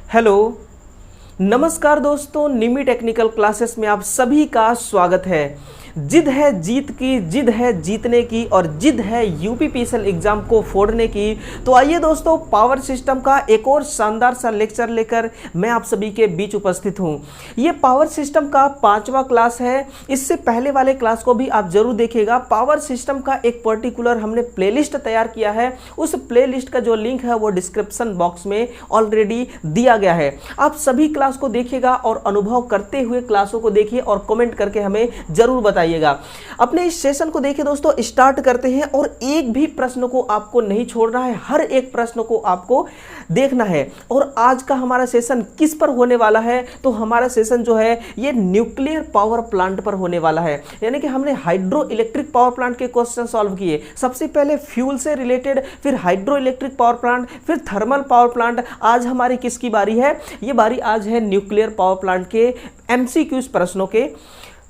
Hello, नमस्कार दोस्तों, निमी technical classes में आप सभी का स्वागत है। जिद है जीत की, जिद है जीतने की और जिद है यूपीपीएसएल एग्जाम को फोड़ने की। तो आइए दोस्तों, पावर सिस्टम का एक और शानदार सा लेक्चर लेकर मैं आप सभी के बीच उपस्थित हूं। ये पावर सिस्टम का 5वां क्लास है। इससे पहले वाले क्लास को भी आप जरूर देखिएगा। पावर सिस्टम का एक पर्टिकुलर हमने प्लेलिस्ट तैयार किया है। उस प्लेलिस्ट का जो लिंक है वो डिस्क्रिप्शन बॉक्स में ऑलरेडी दिया गया है। आप सभी क्लास को देखिएगा और अनुभव करते हुए क्लासों को देखिए और कमेंट करके हमें जरूर बताइए। अपने इस सेशन को देखिए दोस्तों, स्टार्ट करते हैं। और एक भी प्रश्न को आपको नहीं छोड़ना है, हर एक प्रश्न को आपको देखना है। और आज का हमारा सेशन किस पर होने वाला है? तो हमारा सेशन जो है ये न्यूक्लियर पावर प्लांट पर होने वाला है। यानी कि हमने हाइड्रो इलेक्ट्रिक पावर प्लांट के क्वेश्चन सॉल्व किए। सबसे पहले फ्यूल से रिलेटेड, फिर हाइड्रो इलेक्ट्रिक पावर प्लांट, फिर थर्मल पावर प्लांट। आज हमारी किसकी बारी है? ये बारी आज है न्यूक्लियर पावर प्लांट के एमसीक्यूज प्रश्नों के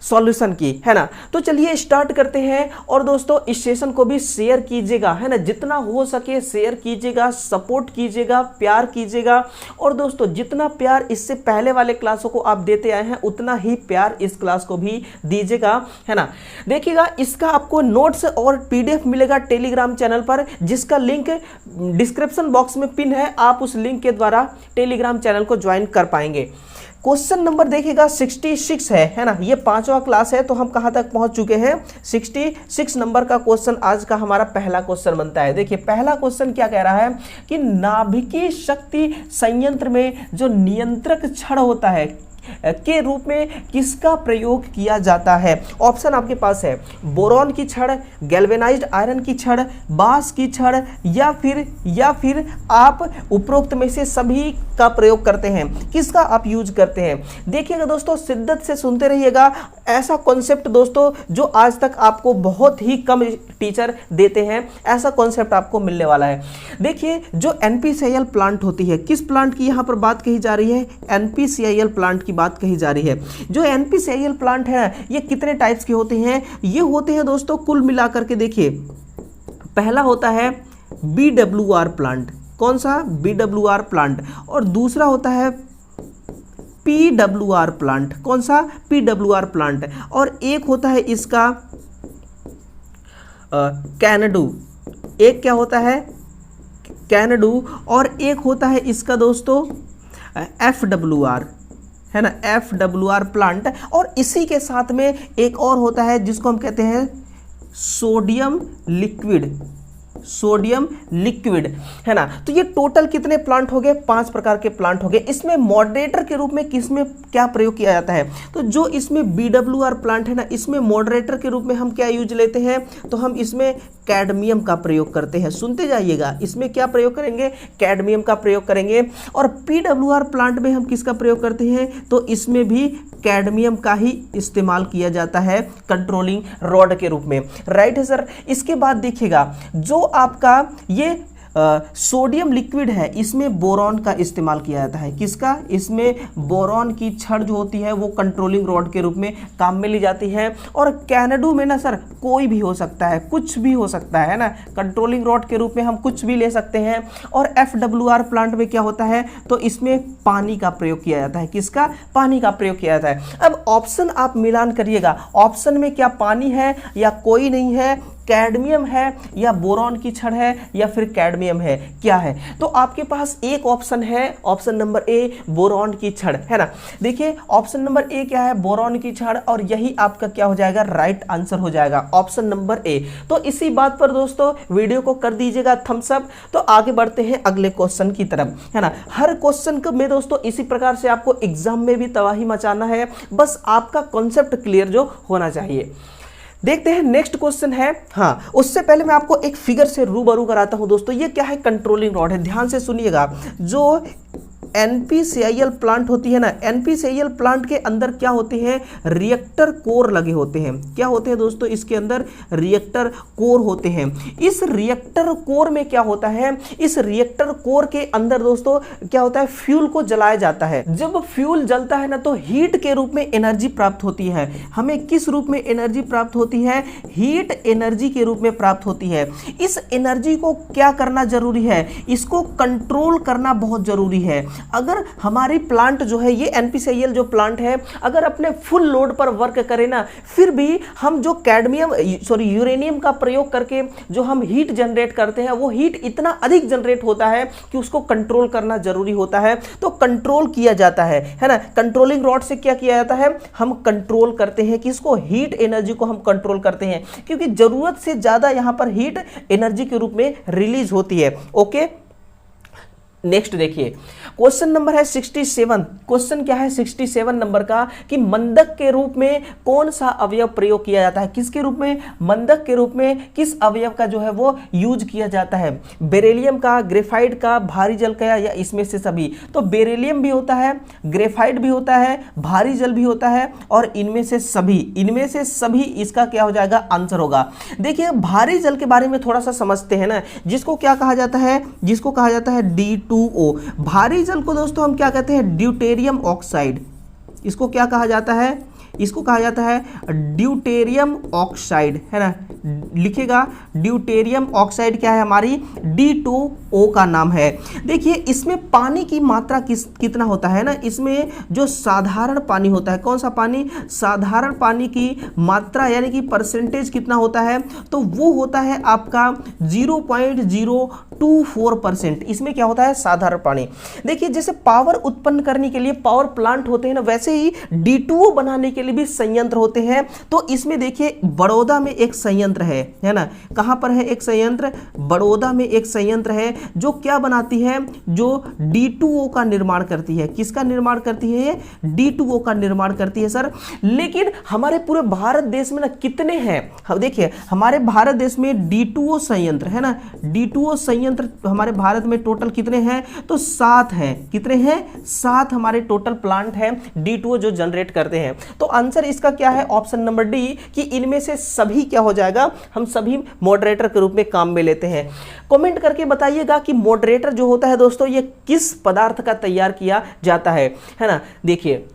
सॉल्यूशन की, है ना। तो चलिए स्टार्ट करते हैं। और दोस्तों, इस सेशन को भी शेयर कीजिएगा, है ना, जितना हो सके शेयर कीजिएगा, सपोर्ट कीजिएगा, प्यार कीजिएगा। और दोस्तों, जितना प्यार इससे पहले वाले क्लासों को आप देते आए हैं, उतना ही प्यार इस क्लास को भी दीजिएगा, है ना। देखिएगा, इसका आपको नोट्स और पीडीएफ मिलेगा टेलीग्राम चैनल पर, जिसका लिंक डिस्क्रिप्शन बॉक्स में पिन है। आप उस लिंक के द्वारा टेलीग्राम चैनल को ज्वाइन कर पाएंगे। क्वेश्चन नंबर देखिएगा 66 है ना। ये 5वां क्लास है, तो हम कहां तक पहुंच चुके हैं? 66 नंबर का क्वेश्चन आज का हमारा पहला क्वेश्चन बनता है। देखिए, पहला क्वेश्चन क्या कह रहा है कि नाभिकीय शक्ति संयंत्र में जो नियंत्रक छड़ होता है के रूप में किसका प्रयोग किया जाता है? ऑप्शन आपके पास है बोरॉन की छड़, गैल्वेनाइज्ड आयरन की छड़, बांस की छड़, या फिर आप उपरोक्त में से सभी का प्रयोग करते हैं। किसका आप यूज करते हैं? देखिएगा दोस्तों, शिद्दत से सुनते रहिएगा। ऐसा कॉन्सेप्ट दोस्तों जो आज तक आपको बहुत ही कम टीचर देते हैं, ऐसा कॉन्सेप्ट आपको मिलने वाला है। देखिए, जो एनपीसीआईएल प्लांट होती है, किस प्लांट की यहाँ पर बात कही जा रही है? एनपीसीआईएल प्लांट की बात कही जा रही है। जो एनपीसीआईएल प्लांट है ये कितने टाइप्स के होते हैं? ये होते हैं दोस्तों कुल मिलाकर के, देखिए, पहला होता है बीडब्ल्यूआर प्लांट। कौन सा? बीडब्ल्यूआर प्लांट। और दूसरा होता है पीडब्ल्यूआर प्लांट। कौन सा? PWR plant. और एक होता है इसका कैनेडू। एक क्या होता है? कैनेडू। और एक होता है इसका दोस्तों एफडब्ल्यूआर, है ना, एफडब्ल्यूआर प्लांट। और इसी के साथ में एक और होता है जिसको हम कहते हैं सोडियम लिक्विड। सोडियम लिक्विड, है ना। तो ये टोटल कितने प्लांट हो गए? 5 प्रकार के प्लांट हो गए। इसमें मॉडरेटर के रूप में किसमें क्या प्रयोग किया जाता है? तो जो इसमें बीडब्ल्यूआर प्लांट है ना, इसमें मॉडरेटर के रूप में हम क्या यूज लेते हैं? तो हम इसमें कैडमियम का प्रयोग करते हैं। सुनते जाइएगा, इसमें क्या प्रयोग करेंगे? कैडमियम का प्रयोग करेंगे। और पीडब्ल्यूआर प्लांट में हम किसका प्रयोग करते हैं? तो इसमें भी कैडमियम का ही इस्तेमाल किया जाता है कंट्रोलिंग रॉड के रूप में। राइट है सर। इसके बाद देखिएगा, जो आपका ये सोडियम लिक्विड है, इसमें बोरॉन का इस्तेमाल किया जाता है। किसका? इसमें बोरॉन की छड़ जो होती है वो कंट्रोलिंग रॉड के रूप में काम में ली जाती है। और कैनेडू में ना सर कोई भी हो सकता है, कुछ भी हो सकता है ना, कंट्रोलिंग रॉड के रूप में हम कुछ भी ले सकते हैं। और एफडब्ल्यूआर प्लांट में क्या होता है? तो इसमें पानी का प्रयोग किया जाता है। किसका? पानी का प्रयोग किया जाता है। अब ऑप्शन आप मिलान करिएगा, ऑप्शन में क्या पानी है या कोई नहीं है, कैडमियम है या बोरॉन की छड़ है या फिर कैडमियम है, क्या है? तो आपके पास एक ऑप्शन है, ऑप्शन नंबर ए, बोरॉन की छड़, है ना। देखिए, ऑप्शन नंबर ए क्या है? बोरॉन की छड़। और यही आपका क्या हो जाएगा? राइट आंसर हो जाएगा, ऑप्शन नंबर ए। तो इसी बात पर दोस्तों वीडियो को कर दीजिएगा थम्स अप। तो आगे बढ़ते हैं अगले क्वेश्चन की तरफ, है ना। हर क्वेश्चन में दोस्तों इसी प्रकार से आपको एग्जाम में भी तबाही मचाना है, बस आपका कॉन्सेप्ट क्लियर जो होना चाहिए। देखते हैं नेक्स्ट क्वेश्चन है। हाँ, उससे पहले मैं आपको एक फिगर से रूबरू कराता हूं दोस्तों। ये क्या है? कंट्रोलिंग रॉड है। ध्यान से सुनिएगा, जो एनपीसीआईएल प्लांट होती है ना, एनपीसीआईएल प्लांट के अंदर क्या होते हैं? रिएक्टर कोर लगे होते हैं। क्या होते हैं दोस्तों? इसके अंदर रिएक्टर कोर होते हैं। इस रिएक्टर कोर में क्या होता है? इस रिएक्टर कोर के अंदर दोस्तों क्या होता है? फ्यूल को जलाया जाता है। जब फ्यूल जलता है ना, तो हीट के रूप में एनर्जी प्राप्त होती है। हमें किस रूप में एनर्जी प्राप्त होती है? हीट एनर्जी के रूप में प्राप्त होती है। इस एनर्जी को क्या करना जरूरी है? इसको कंट्रोल करना बहुत जरूरी है। अगर हमारी प्लांट जो है ये NPCIL जो प्लांट है अगर अपने फुल लोड पर वर्क करे ना, फिर भी हम जो यूरेनियम का प्रयोग करके जो हम हीट जनरेट करते हैं वो हीट इतना अधिक जनरेट होता है कि उसको कंट्रोल करना जरूरी होता है। तो कंट्रोल किया जाता है ना, कंट्रोलिंग रॉड से क्या किया जाता है, हम कंट्रोल करते हैं कि इसको हीट एनर्जी को हम कंट्रोल करते हैं, क्योंकि जरूरत से ज्यादा यहां पर हीट एनर्जी के रूप में रिलीज होती है। ओके, नेक्स्ट देखिए क्वेश्चन नंबर है 67। क्वेश्चन क्या है 67 नंबर का कि मंदक के रूप में कौन सा अवयव प्रयोग किया जाता है, किसके रूप में, मंदक के रूप में किस अवयव का जो है वो यूज किया जाता है, बेरिलियम का, ग्रेफाइट का, भारी जल का, या इसमें से सभी। तो बेरिलियम भी होता है, ग्रेफाइट भी होता है, भारी जल भी होता है, और इनमें से सभी इसका क्या हो जाएगा, आंसर होगा। देखिए भारी जल के बारे में थोड़ा सा समझते हैं ना, जिसको क्या कहा जाता है, जिसको कहा जाता है D2O। भारी जल को दोस्तों हम क्या कहते हैं, ड्यूटेरियम ऑक्साइड। इसको क्या कहा जाता है, इसको कहा जाता है ड्यूटेरियम ऑक्साइड, है ना, लिखेगा ड्यूटेरियम ऑक्साइड क्या है, हमारी D2O का नाम है। देखिए इसमें पानी की मात्रा कितना होता है ना, इसमें जो साधारण पानी होता है, कौन सा पानी, साधारण पानी की मात्रा यानी कि परसेंटेज कितना होता है, तो वो होता है आपका 0.024%। इसमें क्या होता है, साधारण पानी। देखिए जैसे पावर उत्पन्न करने के लिए पावर प्लांट होते हैं ना, वैसे ही D2O बनाने के लिए भी संयंत्र होते हैं। तो इसमें देखिए बड़ौदा में एक संयंत्र है ना, कहां पर है एक संयंत्र, बड़ौदा में एक संयंत्र है जो क्या बनाती है, जो D2O का निर्माण करती है। किसका निर्माण करती है, D2O का निर्माण करती है सर। लेकिन हमारे पूरे भारत देश में ना कितने हैं, देखिए हमारे भारत देश में D2O संयंत्र है ना, D2O संयंत्र हमारे भारत में टोटल कितने हैं, तो 7 हैं। कितने हैं, 7 हमारे टोटल प्लांट हैं D2O जो जनरेट करते हैं। तो आंसर इसका क्या है, ऑप्शन नंबर डी, कि इनमें से सभी क्या हो जाएगा, हम सभी मॉडरेटर के रूप में काम में लेते हैं। कमेंट करके बताइएगा कि मॉडरेटर जो होता है दोस्तों ये किस पदार्थ का तैयार किया जाता है ना। देखिए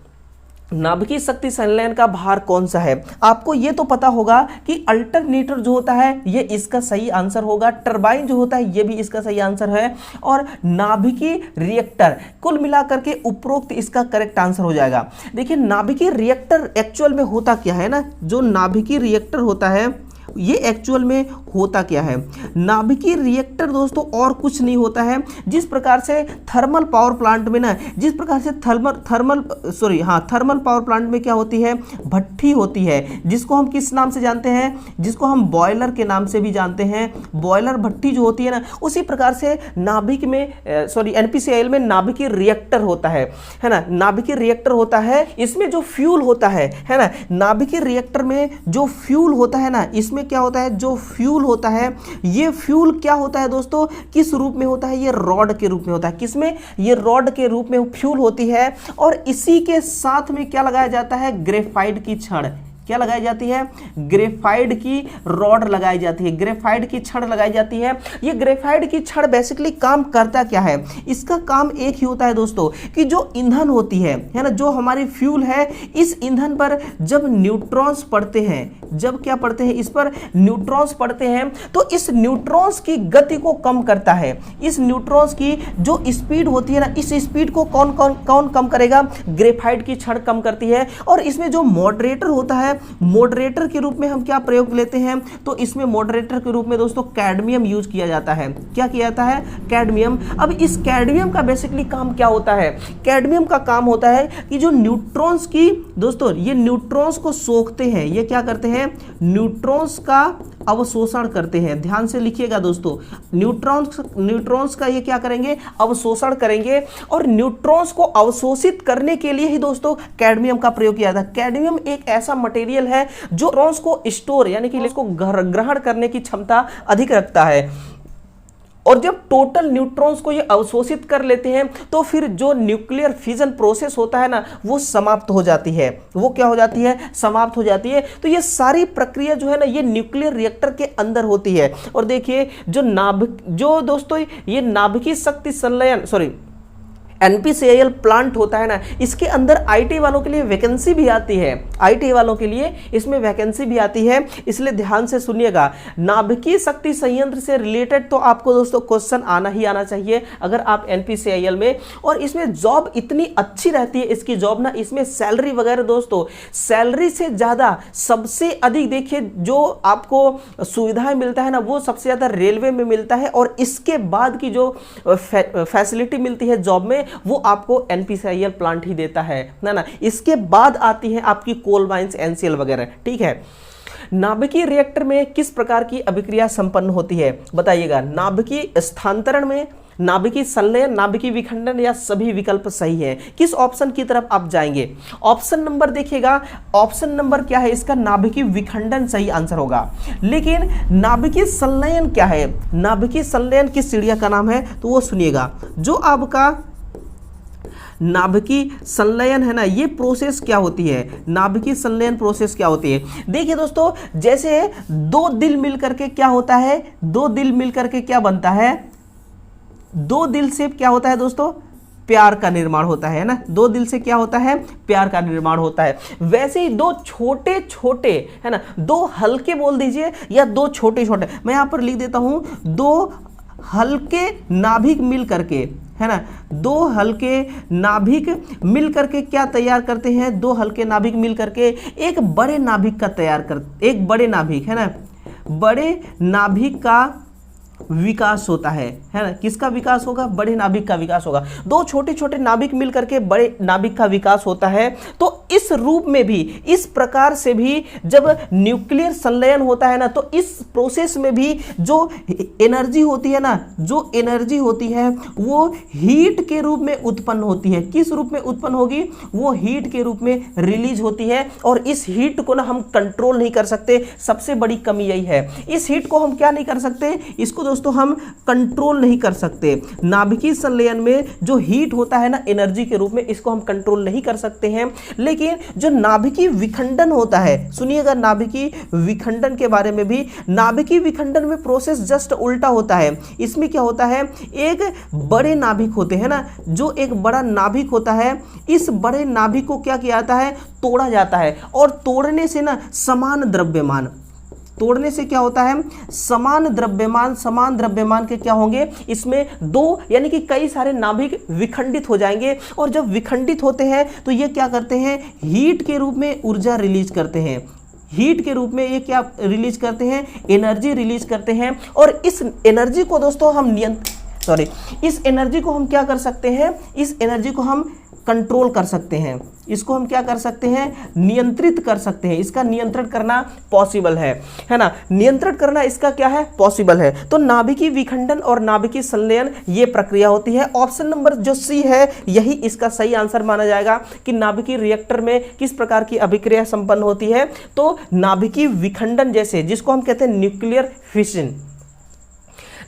नाभिकीय शक्ति संलयन का भार कौन सा है, आपको ये तो पता होगा कि अल्टरनेटर जो होता है ये इसका सही आंसर होगा, टरबाइन जो होता है ये भी इसका सही आंसर है, और नाभिकीय रिएक्टर, कुल मिलाकर के उपरोक्त इसका करेक्ट आंसर हो जाएगा। देखिए नाभिकीय रिएक्टर एक्चुअल में होता क्या है ना, जो नाभिकीय रिएक्टर होता है ये एक्चुअल में होता क्या है, नाभिकीय रिएक्टर दोस्तों और कुछ नहीं होता है। जिस प्रकार से थर्मल पावर प्लांट में ना, जिस प्रकार से थर्मल पावर प्लांट में क्या होती है, भट्ठी होती है, जिसको हम किस नाम से जानते हैं, जिसको हम बॉयलर के नाम से भी जानते हैं, बॉयलर भट्ठी जो होती है ना, उसी प्रकार से नाभिक में NPCIL में नाभिकीय रिएक्टर होता है ना, नाभिकीय रिएक्टर होता है। इसमें जो फ्यूल होता है ना, नाभिकीय रिएक्टर में जो फ्यूल होता है ना, इसमें क्या होता है, जो फ्यूल होता है, ये फ्यूल क्या होता है दोस्तों, किस रूप में होता है, ये रॉड के रूप में होता है। किसमें, ये रॉड के रूप में फ्यूल होती है। और इसी के साथ में क्या लगाया जाता है, ग्रेफाइट की छड़, क्या लगाई जाती है, ग्रेफाइट की रॉड लगाई जाती है, ग्रेफाइट की छड़ लगाई जाती है। ये ग्रेफाइट की छड़ बेसिकली काम करता क्या है, इसका काम एक ही होता है दोस्तों कि जो ईंधन होती है ना, जो हमारी फ्यूल है, इस ईंधन पर जब न्यूट्रॉन्स पड़ते हैं, जब क्या पड़ते हैं, इस पर न्यूट्रॉन्स पड़ते हैं, तो इस न्यूट्रॉन्स की गति को कम करता है। इस न्यूट्रॉन्स की जो स्पीड होती है ना, इस स्पीड को कौन कम करेगा, ग्रेफाइट की छड़ कम करती है। और इसमें जो मॉडरेटर होता है, मॉडरेटर के रूप में हम क्या प्रयोग लेते हैं, तो इसमें मॉडरेटर के रूप में दोस्तों कैडमियम यूज किया जाता है। क्या किया जाता है, कैडमियम। अब इस कैडमियम का बेसिकली काम क्या होता है, कैडमियम का काम होता है कि जो न्यूट्रॉन्स की दोस्तों, ये न्यूट्रॉन्स को सोखते हैं, ये क्या करते हैं, न्यूट्रॉन्स का अवशोषण करते हैं। ध्यान से लिखिएगा दोस्तों, न्यूट्रॉन्स का ये क्या करेंगे, अवशोषण करेंगे। और न्यूट्रॉन्स को अवशोषित करने के लिए ही दोस्तों कैडमियम का प्रयोग किया जाता है। कैडमियम एक ऐसा मटेरियल है जो न्यूट्रॉन्स को स्टोर यानी कि इसको ग्रहण करने की क्षमता अधिक रखता है। और जब टोटल न्यूट्रॉन्स को ये अवशोषित कर लेते हैं, तो फिर जो न्यूक्लियर फिजन प्रोसेस होता है ना, वो समाप्त हो जाती है। वो क्या हो जाती है, समाप्त हो जाती है। तो ये सारी प्रक्रिया जो है ना, ये न्यूक्लियर रिएक्टर के अंदर होती है। और देखिए जो दोस्तों ये नाभिकीय शक्ति संलयन NPCIL प्लांट होता है ना, इसके अंदर IT वालों के लिए वैकेंसी भी आती है। आईटी वालों के लिए इसमें वैकेंसी भी आती है, इसलिए ध्यान से सुनिएगा। नाभिकीय शक्ति संयंत्र से रिलेटेड तो आपको दोस्तों क्वेश्चन आना ही आना चाहिए अगर आप एनपीसीआईएल में, और इसमें जॉब इतनी अच्छी रहती है इसकी जॉब ना, इसमें सैलरी वगैरह दोस्तों, सैलरी से ज्यादा सबसे अधिक देखिए जो आपको सुविधाएं मिलता है ना, वो सबसे ज्यादा रेलवे में मिलता है, और इसके बाद की जो फैसिलिटी मिलती है जॉब में वो आपको एनपीसीआईएल प्लांट ही देता है ना। इसके बाद आती है आपकी कोल माइंस, एनसीएल वगैरह, ठीक है। नाभिकीय रिएक्टर में किस प्रकार की अभिक्रिया संपन्न होती है बताइएगा। नाभिकीय स्थानांतरण में, नाभिकीय संलयन, नाभिकीय विखंडन, या सभी विकल्प सही है। किस ऑप्शन की तरफ आप जाएंगे? ऑप्शन नंबर देखिएगा, ऑप्शन नंबर क्या है इसका, नाभिकीय विखंडन सही आंसर होगा। लेकिन नाभिकीय संलयन क्या है? नाभिकीय संलयन किस चिड़िया का नाम है तो वो सुनिएगा। जो आपका नाभिकीय संलयन है ना, ये प्रोसेस क्या होती है? नाभिकीय संलयन प्रोसेस क्या होती है? देखिए दोस्तों, जैसे दो दिल मिलकर के क्या होता है, दो दिल मिलकर के क्या बनता है, दो दिल से क्या होता है दोस्तों, प्यार का निर्माण होता है ना। दो दिल से क्या होता है, प्यार का निर्माण होता है। वैसे ही दो छोटे छोटे है ना, दो हल्के बोल दीजिए या दो छोटे छोटे, मैं यहां पर लिख देता हूं, दो हल्के नाभिक मिल करके है ना, दो हल्के नाभिक मिल करके क्या तैयार करते हैं, दो हल्के नाभिक मिल करके एक बड़े नाभिक का तैयार कर, एक बड़े नाभिक है ना, बड़े नाभिक का विकास होता है ना। किसका विकास होगा? बड़े नाभिक का विकास होगा। दो छोटे छोटे नाभिक मिलकर के बड़े नाभिक का विकास होता है। तो इस रूप में भी, इस प्रकार से भी जब न्यूक्लियर संलयन होता है ना, तो इस प्रोसेस में भी जो एनर्जी होती है ना, जो एनर्जी होती है वो हीट के रूप में उत्पन्न होती है। किस रूप में उत्पन्न होगी? वो हीट के रूप में रिलीज होती है, और इस हीट को ना हम कंट्रोल नहीं कर सकते। सबसे बड़ी कमी यही है, इस हीट को हम क्या नहीं कर सकते, इसको दोस्तों हम कंट्रोल नहीं कर सकते। नाभिकीय संलयन में जो हीट होता है ना एनर्जी के रूप में, इसको हम कंट्रोल नहीं कर सकते हैं। लेकिन जो नाभिकीय विखंडन होता है, सुनिएगा नाभिकीय विखंडन के बारे में भी, नाभिकीय विखंडन में प्रोसेस जस्ट उल्टा होता है। इसमें क्या होता है, एक बड़े नाभिक होते हैं ना, जो एक बड़ा नाभिक होता है, इस बड़े नाभिक को क्या किया जाता है, तोड़ा जाता है, और तोड़ने से ना समान द्रव्यमान, तोड़ने से क्या होता है, समान द्रव्यमान, समान द्रव्यमान के क्या होंगे, इसमें दो यानी कि कई सारे नाभिक विखंडित हो जाएंगे, और जब विखंडित होते हैं तो ये क्या करते हैं, हीट के रूप में ऊर्जा रिलीज करते हैं। हीट के रूप में ये क्या रिलीज करते हैं, एनर्जी रिलीज करते हैं। और इस एनर्जी को दोस्तों हम इस एनर्जी को हम क्या कर सकते हैं, इस एनर्जी को हम कंट्रोल कर सकते हैं, इसको हम क्या कर सकते हैं, नियंत्रित कर सकते हैं। इसका नियंत्रण करना पॉसिबल है ना, नियंत्रण करना इसका क्या है, पॉसिबल है। तो नाभिकीय विखंडन और नाभिकीय संलयन ये प्रक्रिया होती है। ऑप्शन नंबर जो सी है यही इसका सही आंसर माना जाएगा कि नाभिकीय रिएक्टर में किस प्रकार की अभिक्रिया संपन्न होती है। तो नाभिकीय विखंडन जैसे, जिसको हम कहते हैं न्यूक्लियर फिशन।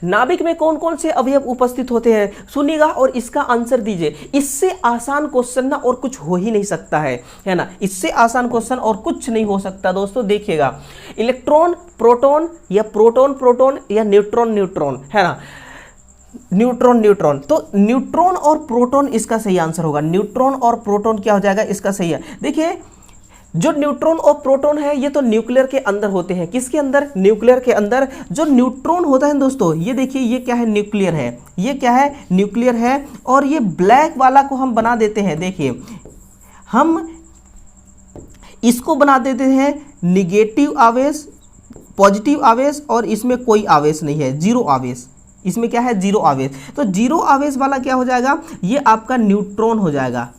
नाभिक में कौन कौन से अवयव उपस्थित होते हैं सुनिएगा और इसका आंसर दीजिए। इससे आसान क्वेश्चन ना और कुछ हो ही नहीं सकता है ना, इससे आसान क्वेश्चन और कुछ नहीं हो सकता दोस्तों। देखिएगा, इलेक्ट्रॉन प्रोटॉन, या प्रोटॉन प्रोटॉन, या न्यूट्रॉन न्यूट्रॉन, है ना, न्यूट्रॉन न्यूट्रॉन। तो न्यूट्रॉन और प्रोटॉन इसका सही आंसर होगा। न्यूट्रॉन और प्रोटॉन क्या हो जाएगा, इसका सही है। देखिए, जो न्यूट्रॉन और प्रोटॉन है ये तो न्यूक्लियर के अंदर होते हैं। किसके अंदर, न्यूक्लियर के अंदर। जो न्यूट्रॉन होता है दोस्तों, ये देखिए ये क्या है, न्यूक्लियर है, ये क्या है, न्यूक्लियर है। और ये ब्लैक वाला को हम बना देते हैं, देखिए हम इसको बना देते हैं निगेटिव आवेश, पॉजिटिव आवेश, और इसमें कोई आवेश नहीं है, जीरो आवेश। इसमें क्या है, जीरो आवेश। तो जीरो आवेश वाला क्या हो जाएगा, ये आपका न्यूट्रॉन हो जाएगा,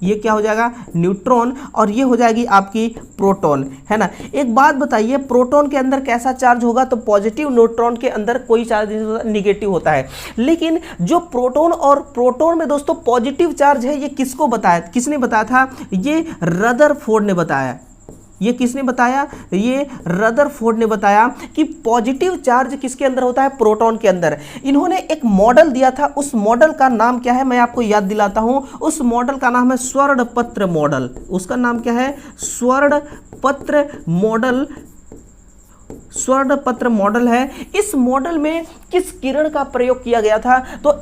ये क्या हो जाएगा, न्यूट्रॉन। और ये हो जाएगी आपकी प्रोटॉन, है ना। एक बात बताइए, प्रोटॉन के अंदर कैसा चार्ज होगा, तो पॉजिटिव, न्यूट्रॉन के अंदर कोई चार्ज नहीं होता, निगेटिव होता है। लेकिन जो प्रोटॉन और प्रोटॉन में दोस्तों पॉजिटिव चार्ज है, ये किसको बताया, किसने बताया था, ये रदरफोर्ड ने बताया। ये किसने बताया, ये रदरफोर्ड ने बताया कि पॉजिटिव चार्ज किसके अंदर होता है, प्रोटॉन के अंदर। इन्होंने एक मॉडल दिया था, उस मॉडल का नाम क्या है, मैं आपको याद दिलाता हूं। उस मॉडल का नाम है स्वर्णपत्र मॉडल। उसका नाम क्या है, स्वर्णपत्र मॉडल। स्वर्णपत्र मॉडल है, इस मॉडल में किस किरण का प्रयोग किया गया था? तो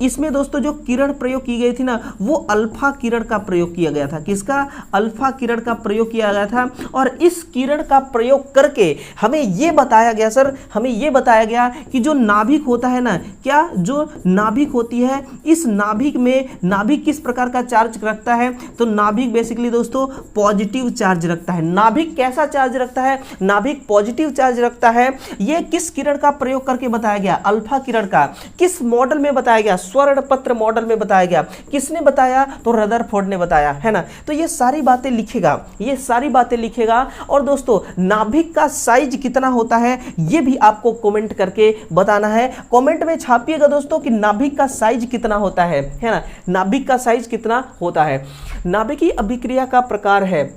इसमें दोस्तों जो किरण प्रयोग की गई थी ना, वो अल्फा किरण का प्रयोग किया गया था। किसका? अल्फा किरण का प्रयोग किया गया था। और इस किरण का प्रयोग करके हमें यह बताया गया सर, हमें यह बताया गया कि जो नाभिक होता है ना, क्या जो नाभिक होती है, इस नाभिक में नाभिक किस प्रकार का चार्ज रखता है? तो नाभिक बेसिकली दोस्तों पॉजिटिव चार्ज रखता है। नाभिक कैसा चार्ज रखता है? नाभिक पॉजिटिव चार्ज रखता है। यह किस किरण का प्रयोग करके बताया गया? अल्फा किरण का। किस मॉडल में बताया गया? स्वर्णपत्र मॉडल में बताया गया। किसने बताया? तो रदरफोर्ड ने बताया, है ना। तो ये सारी बातें लिखेगा, ये सारी बातें लिखेगा। और दोस्तों नाभिक का साइज कितना होता है ये भी आपको कमेंट करके बताना है। कमेंट में छापिएगा दोस्तों कि नाभिक का साइज कितना होता है ना। नाभिक का साइज कितना होता है। नाभिकीय अभिक्रिया का प्रकार है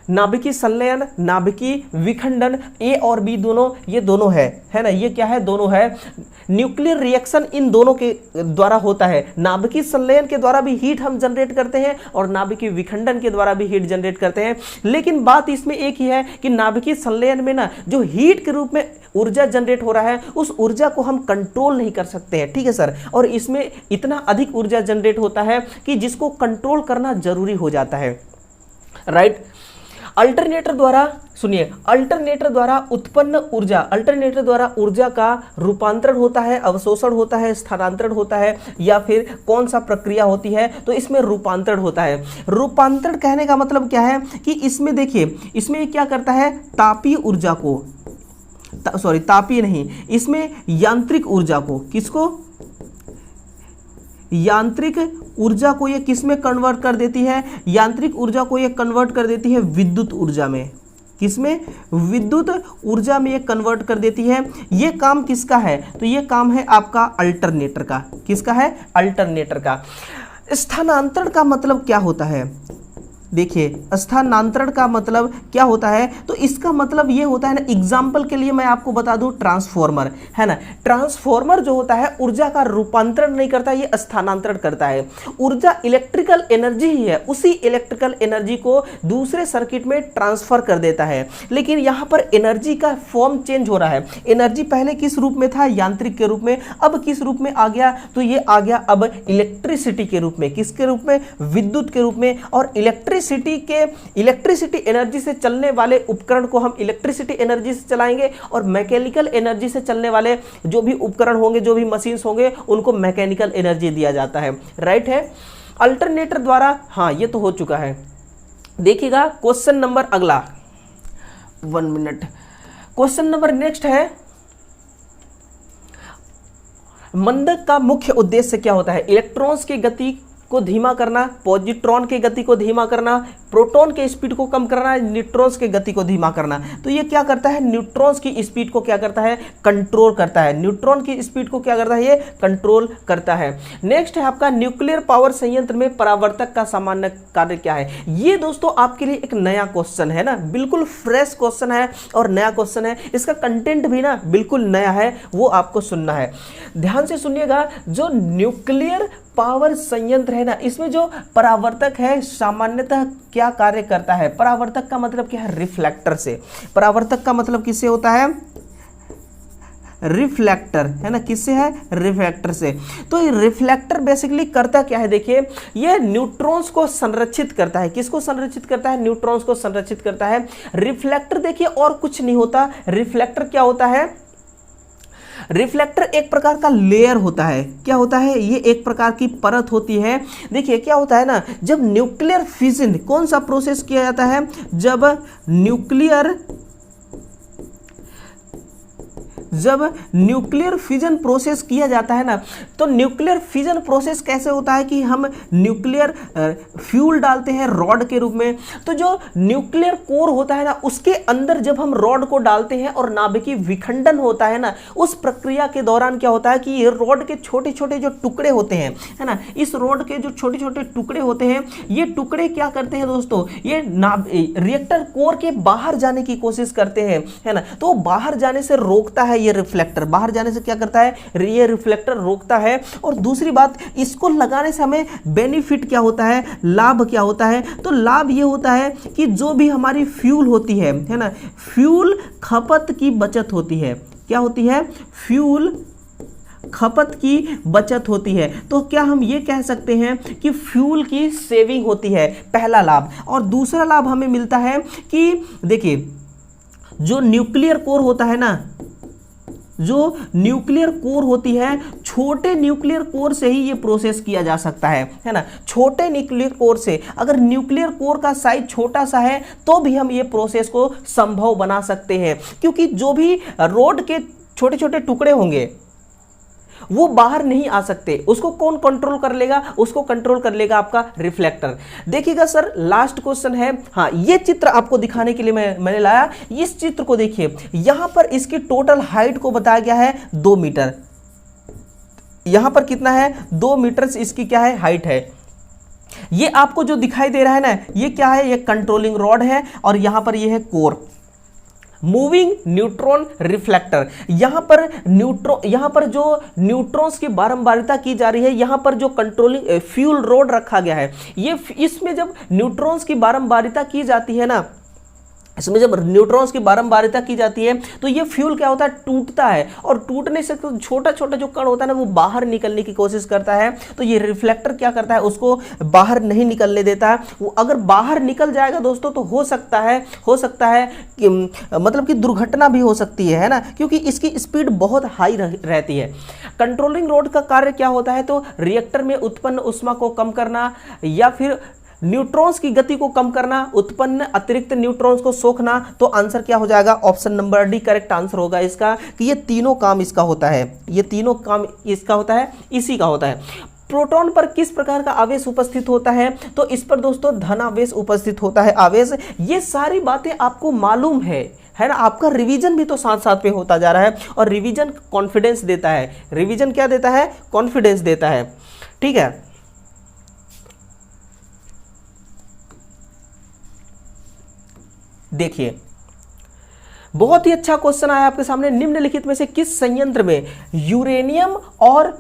नाभिकीय संलयन, नाभिकीय विखंडन। ए और बी दोनों, ये दोनों है ना। ये क्या है? दोनों है। न्यूक्लियर रिएक्शन इन दोनों के द्वारा होता है। नाभिकीय संलयन के द्वारा भी हीट हम जनरेट करते हैं और नाभिकीय विखंडन के द्वारा भी हीट जनरेट करते हैं। लेकिन बात इसमें एक ही है कि नाभिकीय संलयन में ना जो हीट के रूप में ऊर्जा जनरेट हो रहा है, उस ऊर्जा को हम कंट्रोल नहीं कर सकते हैं, ठीक है सर। और इसमें इतना अधिक ऊर्जा जनरेट होता है कि जिसको कंट्रोल करना जरूरी हो जाता है, राइट। अल्टरनेटर द्वारा, सुनिए, अल्टरनेटर द्वारा उत्पन्न ऊर्जा, अल्टरनेटर द्वारा ऊर्जा का रूपांतरण होता है, अवशोषण होता है, स्थानांतरण होता है, या फिर कौन सा प्रक्रिया होती है? तो इसमें रूपांतरण होता है। रूपांतरण कहने का मतलब क्या है कि इसमें देखिए, इसमें क्या करता है? तापीय ऊर्जा को, तापीय नहीं, इसमें यांत्रिक ऊर्जा को, किसको? यांत्रिक ऊर्जा को ये किस में कन्वर्ट कर देती है? यांत्रिक ऊर्जा को ये कन्वर्ट कर देती है विद्युत ऊर्जा में। किसमें? विद्युत ऊर्जा में ये कन्वर्ट कर देती है। ये काम किसका है? तो ये काम है आपका अल्टरनेटर का। किसका है? अल्टरनेटर का। स्थानांतरण का मतलब क्या होता है? देखिए, स्थानांतरण का मतलब क्या होता है? तो इसका मतलब ये होता है ना, एग्जाम्पल के लिए मैं आपको बता दूं, ट्रांसफॉर्मर, है ना। ट्रांसफॉर्मर जो होता है ऊर्जा का रूपांतरण नहीं करता, ये स्थानांतरण करता है। ऊर्जा इलेक्ट्रिकल एनर्जी ही है, उसी इलेक्ट्रिकल एनर्जी को दूसरे सर्किट में ट्रांसफर कर देता है। लेकिन यहाँ पर एनर्जी का फॉर्म चेंज हो रहा है। एनर्जी पहले किस रूप में था? यांत्रिक के रूप में। अब किस रूप में आ गया? तो ये आ गया अब इलेक्ट्रिसिटी के रूप में। किसके रूप में? विद्युत के रूप में। और इलेक्ट्रिसिटी एनर्जी से चलने वाले उपकरण को हम इलेक्ट्रिसिटी एनर्जी से चलाएंगे, और मैकेनिकल एनर्जी से चलने वाले जो भी उपकरण होंगे, जो भी मशीन्स होंगे, उनको मैकेनिकल एनर्जी दिया जाता है, राइट है। अल्टरनेटर द्वारा, हाँ ये तो हो चुका है। देखिएगा क्वेश्चन नंबर अगला, 1 मिनट। क्वेश्चन नंबर नेक्स्ट है, मंदक का मुख्य उद्देश्य क्या होता है? इलेक्ट्रॉन्स की गति को धीमा करना, पॉजिट्रॉन की गति को धीमा करना, प्रोटॉन के स्पीड को कम करना, न्यूट्रॉन्स की गति को धीमा करना। तो ये क्या करता है? न्यूट्रॉन्स की स्पीड को क्या करता है? कंट्रोल करता है। न्यूट्रॉन की स्पीड को क्या करता है? ये कंट्रोल करता है। नेक्स्ट है आपका, न्यूक्लियर पावर संयंत्र में परावर्तक का सामान्य कार्य क्या है? ये दोस्तों आपके लिए एक नया क्वेश्चन है ना, बिल्कुल फ्रेश क्वेश्चन है और नया क्वेश्चन है। इसका कंटेंट भी ना बिल्कुल नया है, वो आपको सुनना है। ध्यान से सुनिएगा, जो न्यूक्लियर पावर संयंत्र है ना, इसमें जो परावर्तक है सामान्यतः क्या कार्य करता है? परावर्तक का मतलब क्या है? रिफ्लेक्टर से। परावर्तक का मतलब किससे होता है? रिफ्लेक्टर, है ना। किससे है? रिफ्लेक्टर से। तो ये रिफ्लेक्टर बेसिकली करता क्या है? देखिए, ये न्यूट्रॉन्स को संरक्षित करता है। किसको संरक्षित करता है? न्यूट्रॉन्स को संरक्षित करता है। रिफ्लेक्टर देखिए और कुछ नहीं होता। रिफ्लेक्टर क्या होता है? रिफ्लेक्टर एक प्रकार का लेयर होता है। क्या होता है? ये एक प्रकार की परत होती है। देखिए क्या होता है ना, जब न्यूक्लियर फिजन, कौन सा प्रोसेस किया जाता है? जब न्यूक्लियर फिजन प्रोसेस किया जाता है ना, तो न्यूक्लियर फिजन प्रोसेस कैसे होता है कि हम न्यूक्लियर फ्यूल डालते हैं रॉड के रूप में। तो जो न्यूक्लियर कोर होता है ना, उसके अंदर जब हम रॉड को डालते हैं और नाभिकीय विखंडन होता है ना, उस प्रक्रिया के दौरान क्या होता है कि ये रॉड के छोटे छोटे जो टुकड़े होते हैं, है ना, इस रॉड के जो छोटे छोटे टुकड़े होते हैं, ये टुकड़े क्या करते हैं दोस्तों? ये रिएक्टर कोर के बाहर जाने की कोशिश करते हैं, है ना। तो बाहर जाने से रोकता है ये रिफ्लेक्टर, बाहर जाने से क्या करता है, ये रिफ्लेक्टर रोकता है। और दूसरी बात, इसको लगाने से हमें बेनिफिट क्या होता है, लाभ क्या होता है, तो लाभ ये होता है कि जो भी हमारी फ्यूल होती है ना, फ्यूल खपत की बचत होती है। क्या होती है, फ्यूल खपत की बचत होती है। तो क्या हम ये कह सकते हैं कि फ्यूल की सेविंग होती है, पहला लाभ। और दूसरा लाभ हमें मिलता है कि देखिए जो न्यूक्लियर कोर होता है ना, जो न्यूक्लियर कोर होती है, छोटे न्यूक्लियर कोर से ही ये प्रोसेस किया जा सकता है ना। छोटे न्यूक्लियर कोर से, अगर न्यूक्लियर कोर का साइज छोटा सा है तो भी हम ये प्रोसेस को संभव बना सकते हैं, क्योंकि जो भी रोड के छोटे छोटे टुकड़े होंगे वो बाहर नहीं आ सकते। उसको कौन कंट्रोल कर लेगा, उसको कंट्रोल कर लेगा आपका रिफ्लेक्टर। देखिएगा सर, लास्ट क्वेश्चन है, हाँ ये चित्र आपको दिखाने के लिए मैंने लाया। इस चित्र को देखिए, यहां पर इसकी टोटल हाइट को बताया गया है 2 मीटर। यहां पर कितना है, 2 मीटर इसकी क्या है, हाइट है। ये आपको जो दिखाई दे रहा है ना, ये क्या है, ये कंट्रोलिंग रॉड है और यहां पर ये है कोर, मूविंग न्यूट्रॉन रिफ्लेक्टर। यहां पर जो न्यूट्रॉन्स की बारंबारिता की जा रही है, यहां पर जो कंट्रोलिंग फ्यूल रोड रखा गया है, ये इसमें जब न्यूट्रॉन्स की बारंबारिता की जाती है ना, इसमें जब न्यूट्रॉन्स की बारंबारिता की जाती है तो ये फ्यूल क्या होता है, टूटता है। और टूटने से तो छोटा छोटा जो कण होता है ना, वो बाहर निकलने की कोशिश करता है। तो ये रिफ्लेक्टर क्या करता है, उसको बाहर नहीं निकलने देता है। वो अगर बाहर निकल जाएगा दोस्तों तो हो सकता है कि मतलब कि दुर्घटना भी हो सकती है ना, क्योंकि इसकी स्पीड बहुत हाई रहती है। कंट्रोलिंग रोड का कार्य क्या होता है, तो रिएक्टर में उत्पन्न ऊष्मा को कम करना या फिर न्यूट्रॉन्स की गति को कम करना, उत्पन्न अतिरिक्त न्यूट्रॉन्स को सोखना। तो आंसर क्या हो जाएगा, option number D correct answer होगा इसका, कि ये तीनों काम इसका होता है, ये तीनों काम इसका होता है, इसी का होता है। प्रोटॉन पर किस प्रकार का आवेश उपस्थित होता है, तो इस पर दोस्तों धनावेश उपस्थित होता है, आवेश। ये सारी बातें आपको मालूम है ना। आपका रिवीजन भी तो साथ साथ में होता जा रहा है, और रिवीजन कॉन्फिडेंस देता है। रिवीजन क्या देता है, कॉन्फिडेंस देता है, ठीक है। देखिए बहुत ही अच्छा क्वेश्चन आया आपके सामने, निम्नलिखित में से किस संयंत्र में यूरेनियम और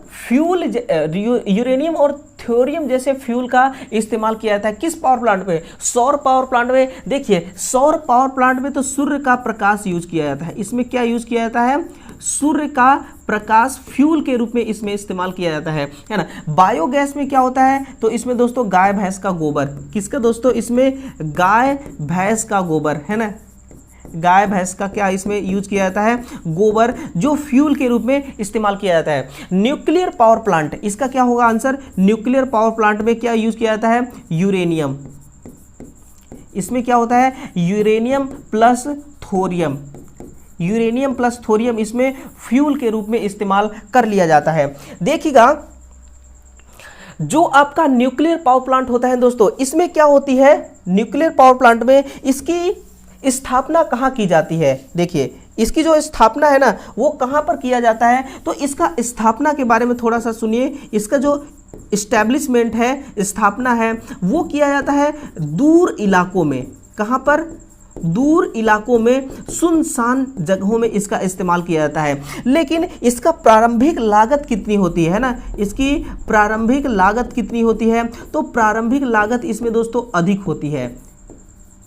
थ्योरियम जैसे फ्यूल का इस्तेमाल किया जाता है, किस पावर प्लांट में, सौर पावर प्लांट में। देखिए सौर पावर प्लांट में तो सूर्य का प्रकाश यूज किया जाता है। इसमें क्या यूज किया जाता है, सूर्य का प्रकाश फ्यूल के रूप में इसमें इस्तेमाल किया जाता है ना। बायोगैस में क्या होता है, तो इसमें दोस्तों गाय भैंस का गोबर, किसका दोस्तों, इसमें गाय भैंस का गोबर है ना, गाय भैंस का क्या इसमें यूज किया जाता है, गोबर, जो फ्यूल के रूप में इस्तेमाल किया जाता है। न्यूक्लियर पावर प्लांट, इसका क्या होगा आंसर, न्यूक्लियर पावर प्लांट में क्या यूज किया जाता है, यूरेनियम। इसमें क्या होता है, uranium plus thorium, uranium plus thorium इसमें फ्यूल के रूप में इस्तेमाल कर लिया जाता है। देखिएगा जो आपका न्यूक्लियर पावर प्लांट होता है दोस्तों, इसमें क्या होती है, न्यूक्लियर पावर प्लांट में इसकी स्थापना कहाँ की जाती है। देखिए इसकी जो स्थापना है ना, वो कहाँ पर किया जाता है, तो इसका स्थापना के बारे में थोड़ा सा सुनिए। इसका जो इस्टेब्लिशमेंट है, स्थापना है, वो किया जाता है दूर इलाकों में। कहाँ पर, दूर इलाकों में, सुनसान जगहों में इसका इस्तेमाल किया जाता है। लेकिन इसका प्रारंभिक लागत कितनी होती है ना, इसकी प्रारंभिक लागत कितनी होती है, तो प्रारंभिक लागत इसमें दोस्तों अधिक होती है।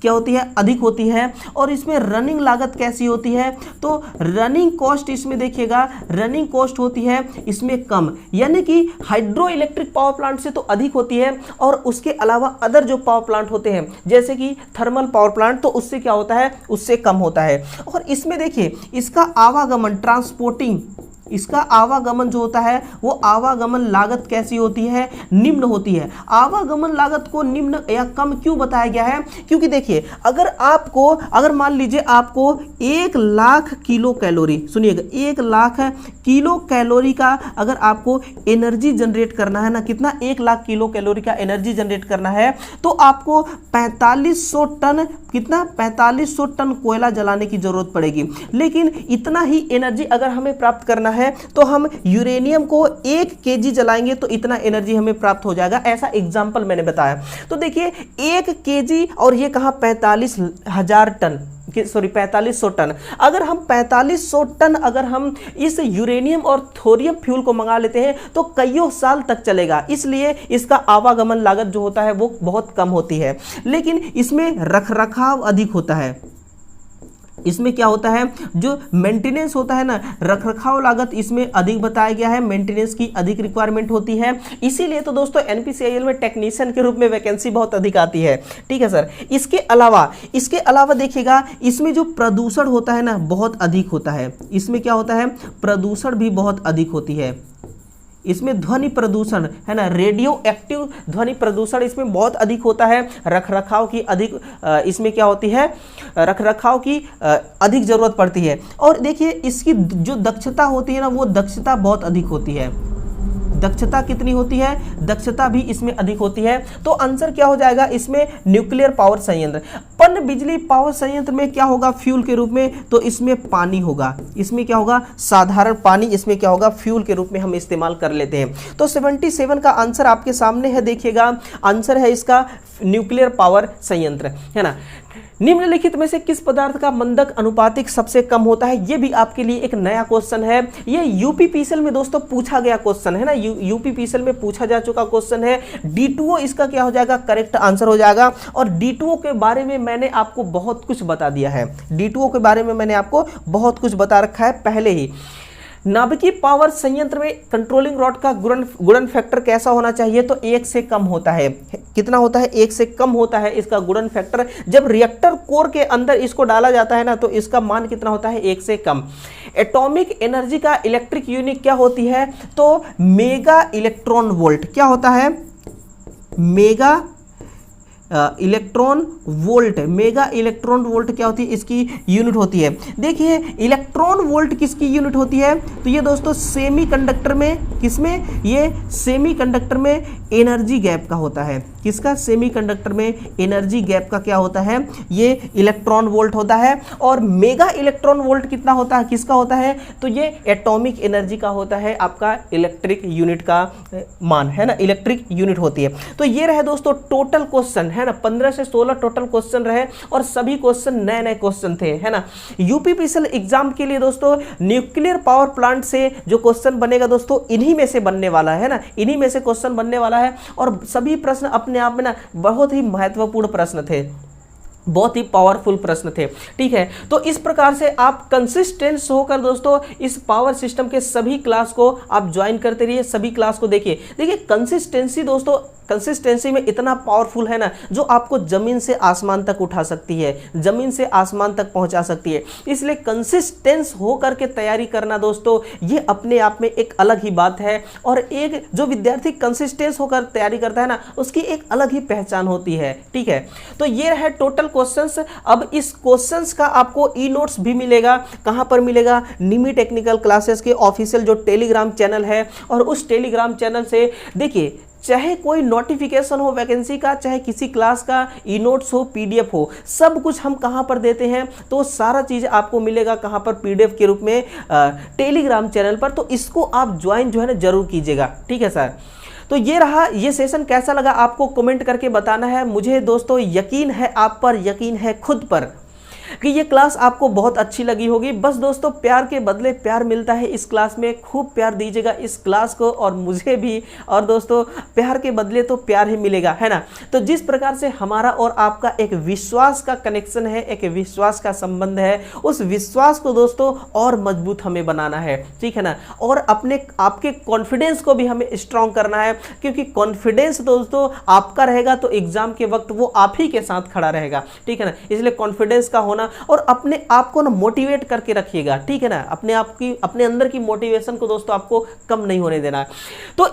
क्या होती है, अधिक होती है। और इसमें रनिंग लागत कैसी होती है, तो रनिंग कॉस्ट इसमें देखिएगा, रनिंग कॉस्ट होती है इसमें कम, यानी कि हाइड्रो इलेक्ट्रिक पावर प्लांट से तो अधिक होती है। और उसके अलावा अदर जो पावर प्लांट होते हैं जैसे कि थर्मल पावर प्लांट, तो उससे क्या होता है, उससे कम होता है। और इसमें देखिए इसका आवागमन, ट्रांसपोर्टिंग, इसका आवागमन जो होता है वो आवागमन लागत कैसी होती है, निम्न होती है। आवागमन लागत को निम्न या कम क्यों बताया गया है, क्योंकि देखिए अगर मान लीजिए आपको 1,00,000 किलो कैलोरी, सुनिएगा 1,00,000 किलो कैलोरी का अगर आपको एनर्जी जनरेट करना है ना, कितना, 1,00,000 किलो कैलोरी का एनर्जी जनरेट करना है, तो आपको 4500 टन, कितना, 4500 टन कोयला जलाने की जरूरत पड़ेगी। लेकिन इतना ही एनर्जी अगर हमें प्राप्त करना है तो हम यूरेनियम को 1 kg जलाएंगे तो इतना एनर्जी हमें प्राप्त हो जाएगा, ऐसा एग्जाम्पल मैंने बताया। तो देखिए 1 kg और ये कहा 45,000 टन, सॉरी 4500 टन। अगर हम 4500 टन अगर हम इस यूरेनियम और थोरियम फ्यूल को मंगा लेते हैं तो कईयों साल तक चलेगा, इसलिए इसका आवागमन लागत जो होता है वो बहुत कम होती है, लेकिन इसमें रखरखाव अधिक होता है। इसमें क्या होता है, जो मेंटेनेंस होता है ना, रखरखाव लागत इसमें अधिक बताया गया है, मेंटेनेंस की अधिक रिक्वायरमेंट होती है, इसीलिए तो दोस्तों एनपीसीआईएल में टेक्नीशियन के रूप में वैकेंसी बहुत अधिक आती है। ठीक है सर। इसके अलावा देखिएगा इसमें जो प्रदूषण होता है ना बहुत अधिक होता है। इसमें क्या होता है, प्रदूषण भी बहुत अधिक होती है। इसमें ध्वनि प्रदूषण है ना, रेडियो एक्टिव ध्वनि प्रदूषण इसमें बहुत अधिक होता है। रखरखाव की अधिक इसमें क्या होती है, रखरखाव की अधिक जरूरत पड़ती है। और देखिए इसकी जो दक्षता होती है ना वो दक्षता बहुत अधिक होती है। दक्षता कितनी होती है, दक्षता भी इसमें अधिक होती है। तो आंसर क्या हो जाएगा इसमें, न्यूक्लियर पावर संयंत्र। पन बिजली पावर संयंत्र में क्या होगा फ्यूल के रूप में, तो इसमें पानी होगा। इसमें क्या होगा, साधारण पानी इसमें क्या होगा फ्यूल के रूप में हम इस्तेमाल कर लेते हैं। तो 77 का आंसर आपके सामने है, देखिएगा आंसर है इसका न्यूक्लियर पावर संयंत्र, है ना। निम्नलिखित में से किस पदार्थ का मंदक अनुपातिक सबसे कम होता है, यह भी आपके लिए एक नया क्वेश्चन है। यह यूपीपीसीएल में दोस्तों पूछा गया क्वेश्चन है ना, यूपीपीसीएल में पूछा जा चुका क्वेश्चन है। D2O इसका क्या हो जाएगा, करेक्ट आंसर हो जाएगा। और D2O के बारे में मैंने आपको बहुत कुछ बता दिया है। D2O के बारे में मैंने आपको बहुत कुछ बता रखा है पहले ही। नाभिकीय पावर संयंत्र में कंट्रोलिंग रॉड का गुणन फैक्टर कैसा होना चाहिए, तो 1 से कम होता है। कितना होता है, 1 से कम होता है इसका गुणन फैक्टर। जब रिएक्टर कोर के अंदर इसको डाला जाता है ना तो इसका मान कितना होता है, 1 से कम। एटॉमिक एनर्जी का इलेक्ट्रिक यूनिट क्या होती है, तो मेगा इलेक्ट्रॉन वोल्ट। क्या होता है, mega electron volt. Mega electron volt क्या होती है, इसकी यूनिट होती है। देखिए इलेक्ट्रॉन वोल्ट किसकी यूनिट होती है, तो ये दोस्तों सेमीकंडक्टर में, किसमें, ये सेमीकंडक्टर में एनर्जी गैप का होता है। किसका, सेमीकंडक्टर में एनर्जी गैप का क्या होता है, ये इलेक्ट्रॉन वोल्ट होता है। और मेगा इलेक्ट्रॉन वोल्ट कितना होता है, किसका होता है, तो ये एटॉमिक एनर्जी का होता है, आपका इलेक्ट्रिक यूनिट का मान, है ना, इलेक्ट्रिक यूनिट होती है। तो ये रहे दोस्तों टोटल क्वेश्चन, है ना, 15 से 16 टोटल क्वेश्चन रहे और सभी क्वेश्चन नए नए क्वेश्चन थे, है ना। यूपीपीसीएल एग्जाम के लिए दोस्तों न्यूक्लियर पावर प्लांट से जो क्वेश्चन बनेगा दोस्तों इन्हीं में से बनने वाला है ना, इन्हीं में से क्वेश्चन बनने वाला है। और सभी प्रश्न अपने आप में ना बहुत ही महत्वपूर्ण प्रश्न थे, बहुत ही पावरफुल प्रश्न थे। ठीक है, तो इस प्रकार से आप कंसिस्टेंस होकर दोस्तों इस पावर सिस्टम के सभी क्लास को आप ज्वाइन करते रहिए, सभी क्लास को देखिए। देखिए कंसिस्टेंसी दोस्तों, कंसिस्टेंसी में इतना पावरफुल है ना जो आपको जमीन से आसमान तक उठा सकती है, जमीन से आसमान तक पहुंचा सकती है। इसलिए कंसिस्टेंस होकर के तैयारी करना दोस्तों ये अपने आप में एक अलग ही बात है। और एक जो विद्यार्थी कंसिस्टेंस होकर तैयारी करता है ना उसकी एक अलग ही पहचान होती है। ठीक है, तो ये है टोटल क्वेश्चंस। अब इस क्वेश्चंस का आपको ई नोट्स भी मिलेगा। कहां पर मिलेगा, निमी टेक्निकल क्लासेस के ऑफिशियल जो टेलीग्राम चैनल है, और उस टेलीग्राम चैनल से देखिए चाहे कोई नोटिफिकेशन हो वैकेंसी का, चाहे किसी क्लास का ई नोट्स हो, पीडीएफ हो, सब कुछ हम कहां पर देते हैं, तो सारा चीज आपको मिलेगा कहां पर, पीडीएफ के रूप में टेलीग्राम चैनल पर। तो इसको आप ज्वाइन जो है ना जरूर कीजिएगा। ठीक है सर, तो ये रहा, ये सेशन कैसा लगा आपको कमेंट करके बताना है। मुझे दोस्तों यकीन है आप पर, यकीन है खुद पर कि ये क्लास आपको बहुत अच्छी लगी होगी। बस दोस्तों प्यार के बदले प्यार मिलता है इस क्लास में, खूब प्यार दीजिएगा इस क्लास को और मुझे भी। और दोस्तों प्यार के बदले तो प्यार ही मिलेगा, है ना। तो जिस प्रकार से हमारा और आपका एक विश्वास का कनेक्शन है, एक विश्वास का संबंध है, उस विश्वास को दोस्तों और मजबूत हमें बनाना है। ठीक है ना, और अपने आपके कॉन्फिडेंस को भी हमें स्ट्रांग करना है, क्योंकि कॉन्फिडेंस दोस्तों आपका रहेगा तो एग्जाम के वक्त वो आप ही के साथ खड़ा रहेगा। ठीक है ना, इसलिए कॉन्फिडेंस का होना और अपने आप को ना मोटिवेट करके रखिएगा। ठीक है ना, अपने आप की, अपने अंदर की मोटिवेशन को दोस्तों आपको कम नहीं होने देना है। तो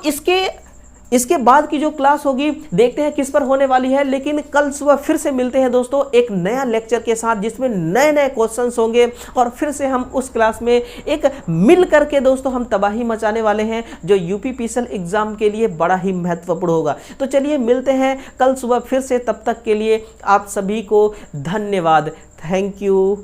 इसके बाद की जो क्लास होगी देखते हैं किस पर होने वाली है, लेकिन कल सुबह फिर से मिलते हैं दोस्तों एक नया लेक्चर के साथ जिसमें नए नए क्वेश्चंस होंगे और फिर से हम उस क्लास में एक मिल करके दोस्तों हम तबाही मचाने वाले हैं जो यूपीपीसीएल एग्जाम के लिए बड़ा ही महत्वपूर्ण होगा। तो चलिए मिलते हैं कल सुबह फिर से, तब तक के लिए आप सभी को धन्यवाद। Thank you.